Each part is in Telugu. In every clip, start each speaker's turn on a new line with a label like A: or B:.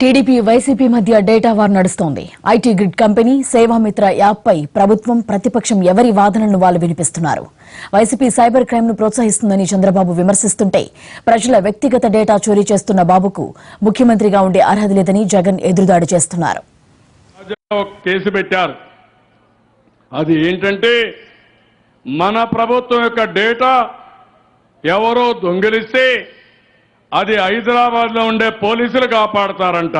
A: టీడీపీ వైసీపీ మధ్య డేటా వార్ నడుస్తోంది. ఐటీ గ్రిడ్ కంపెనీ సేవామిత్ర యాప్పై ప్రభుత్వం ప్రతిపక్షం ఎవరి వాదనలను వాళ్ళు వినిపిస్తున్నారు. వైసీపీ సైబర్ క్రైమ్ ను ప్రోత్సహిస్తుందని చంద్రబాబు విమర్శిస్తుంటే ప్రజల వ్యక్తిగత డేటా చోరీ చేస్తున్న బాబుకు ముఖ్యమంత్రిగా ఉండే అర్హత లేదని జగన్ ఎదురుదాడి చేస్తున్నారు.
B: కేసు పెట్టారు. అది ఏంటంటే మన ప్రభుత్వం యొక్క డేటా ఎవరో దొంగిలిస్తే అది హైదరాబాద్లో ఉండే పోలీసులు కాపాడతారంట.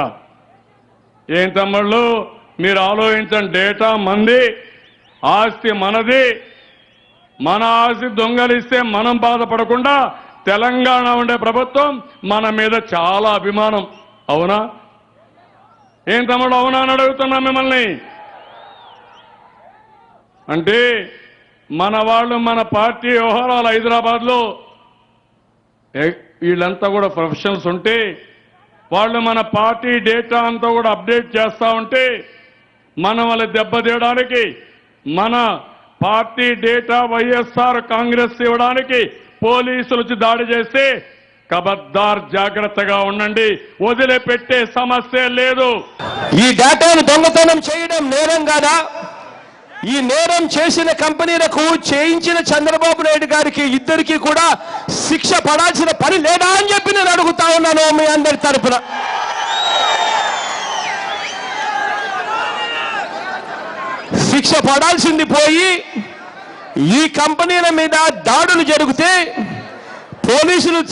B: ఏం తమ్ముళ్ళు మీరు ఆలోచించండి. డేటా మంది, ఆస్తి మనది. మన ఆస్తి దొంగలిస్తే మనం బాధపడకుండా తెలంగాణ ఉండే ప్రభుత్వం మన మీద చాలా అభిమానం. అవునా? ఏం తమ్ముడు అవునా అని అడుగుతున్నా మిమ్మల్ని. అంటే మన వాళ్ళు మన పార్టీ వ్యవహారాలు హైదరాబాద్లో వీళ్ళంతా కూడా ప్రొఫెషనల్స్ ఉంటే వాళ్ళు మన పార్టీ డేటా అంతా కూడా అప్డేట్ చేస్తూ ఉంటే మనం వాళ్ళ దెబ్బతీయడానికి, మన పార్టీ డేటా వైఎస్ఆర్ కాంగ్రెస్ ఇవ్వడానికి పోలీసులు వచ్చి దాడి చేస్తే ఖబర్దార్ జాగ్రత్తగా ఉండండి, వదిలిపెట్టే సమస్య లేదు.
C: ఈ డేటాను దొంగతనం చేయడం నేరం కాదా? ఈ నేరం చేసిన కంపెనీలకు చేయించిన చంద్రబాబు నాయుడు గారికి ఇద్దరికి కూడా శిక్ష పడాల్సిన పని లేదా అని చెప్పి నేను అడుగుతా ఉన్నాను మీ అందరి తరపున. శిక్ష పడాల్సింది పోయి ఈ కంపెనీల మీద దాడులు జరిగితే పోలీసులు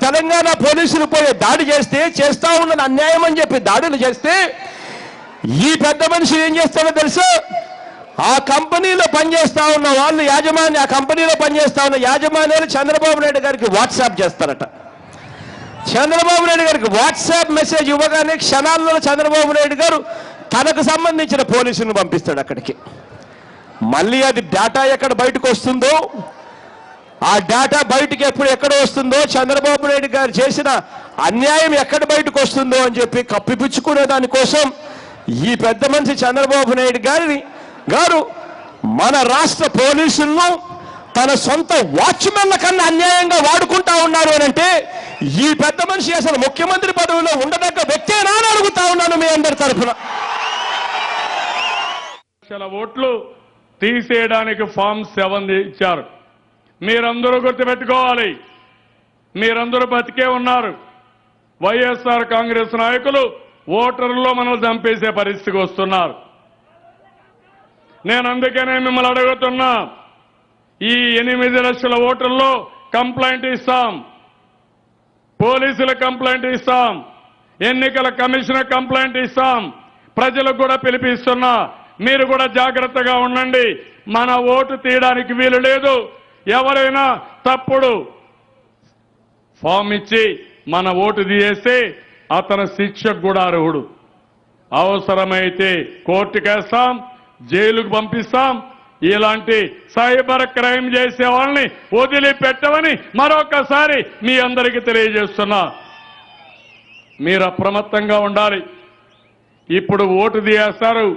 C: తెలంగాణ పోలీసులు పోయి దాడి చేస్తా ఉన్నది అన్యాయం అని చెప్పి దాడులు చేస్తే ఈ పెద్ద మనిషి ఏం చేస్తాడో తెలుసు? ఆ కంపెనీలో పనిచేస్తా ఉన్న వాళ్ళు ఆ కంపెనీలో పనిచేస్తా ఉన్న యాజమాన్యాలు చంద్రబాబు నాయుడు గారికి వాట్సాప్ చేస్తారట. చంద్రబాబు నాయుడు గారికి వాట్సాప్ మెసేజ్ ఇవ్వగానే క్షణాల్లో చంద్రబాబు నాయుడు గారు తనకు సంబంధించిన పోలీసులను పంపిస్తాడు అక్కడికి. మళ్ళీ అది డేటా ఎక్కడ బయటకు వస్తుందో, ఆ డేటా బయటకు ఎక్కడ వస్తుందో, చంద్రబాబు నాయుడు గారు చేసిన అన్యాయం ఎక్కడ బయటకు వస్తుందో అని చెప్పి కప్పిపుచ్చుకునే దానికోసం ఈ పెద్ద మనిషి చంద్రబాబు నాయుడు గారు మన రాష్ట్ర పోలీసులను తన సొంత వాచ్మెన్ల కన్నా అన్యాయంగా వాడుకుంటా ఉన్నారు అని అంటే ఈ పెద్ద మనిషి అసలు ముఖ్యమంత్రి పదవిలో ఉండదగ్గ వ్యక్తేనా అని అడుగుతా ఉన్నాను మీ అందరి తరఫున.
B: ఓట్లు తీసేయడానికి ఫామ్ 7 ఇచ్చారు. మీరందరూ గుర్తుపెట్టుకోవాలి, మీరందరూ బతికే ఉన్నారు. వైఎస్ఆర్ కాంగ్రెస్ నాయకులు ఓటర్లలో మనల్ని చంపేసే పరిస్థితికి వస్తున్నారు. నేను అందుకనే మిమ్మల్ని అడుగుతున్నా, ఈ 8 లక్షల ఓటర్లో కంప్లైంట్ ఇస్తాం, పోలీసుల కంప్లైంట్ ఇస్తాం, ఎన్నికల కమిషనర్ కంప్లైంట్ ఇస్తాం, ప్రజలకు కూడా పిలిపిస్తున్నా. మీరు కూడా జాగ్రత్తగా ఉండండి. మన ఓటు తీయడానికి వీలు లేదు. ఎవరైనా తప్పుడు ఫామ్ ఇచ్చి మన ఓటు తీయేస్తే అతను శిక్షకు కూడా అర్హుడు. అవసరమైతే కోర్టుకేస్తాం, జైలుకు పంపిస్తాం. ఇలాంటి సైబర్ క్రైమ్ చేసే వాళ్ళని వదిలిపెట్టమని మరొకసారి మీ అందరికీ తెలియజేస్తున్నా. మీరు అప్రమత్తంగా ఉండాలి. ఇప్పుడు ఓటు తీయేస్తారు,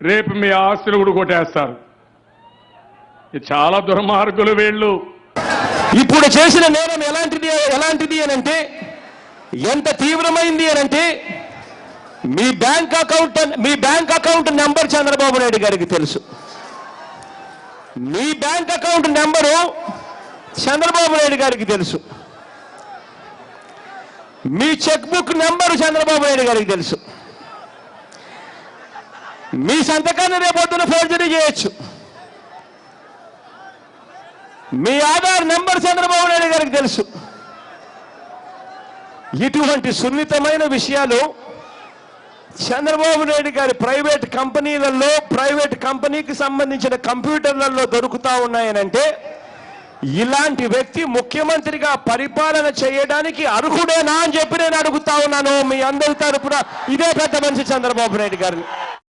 B: రేపు మీ ఆస్తులు కూడా కొట్టేస్తారు. చాలా దుర్మార్గులు వీళ్ళు.
C: ఇప్పుడు చేసిన నేరం ఎలాంటిది అనంటే, ఎంత తీవ్రమైంది అనంటే, మీ bank account number Chandrababu Naidu గారికి తెలుసు. మీ bank account number Chandrababu Naidu గారికి తెలుసు. మీ cheque book number Chandrababu Naidu గారికి తెలుసు. మీ సంతకాన్ని రేపొద్దున ఫోర్జరీ చేయొచ్చు. మీ ఆధార్ నెంబర్ చంద్రబాబు నాయుడు గారికి తెలుసు. ఇటువంటి సున్నితమైన విషయాలు చంద్రబాబు నాయుడు గారి ప్రైవేట్ కంపెనీకి సంబంధించిన కంప్యూటర్లలో దొరుకుతా ఉన్నాయనంటే ఇలాంటి వ్యక్తి ముఖ్యమంత్రిగా పరిపాలన చేయడానికి అర్హుడేనా అని చెప్పి నేను అడుగుతా ఉన్నాను మీ అందరి తరపున ఇదే పెద్ద మనిషి చంద్రబాబు నాయుడు గారిని.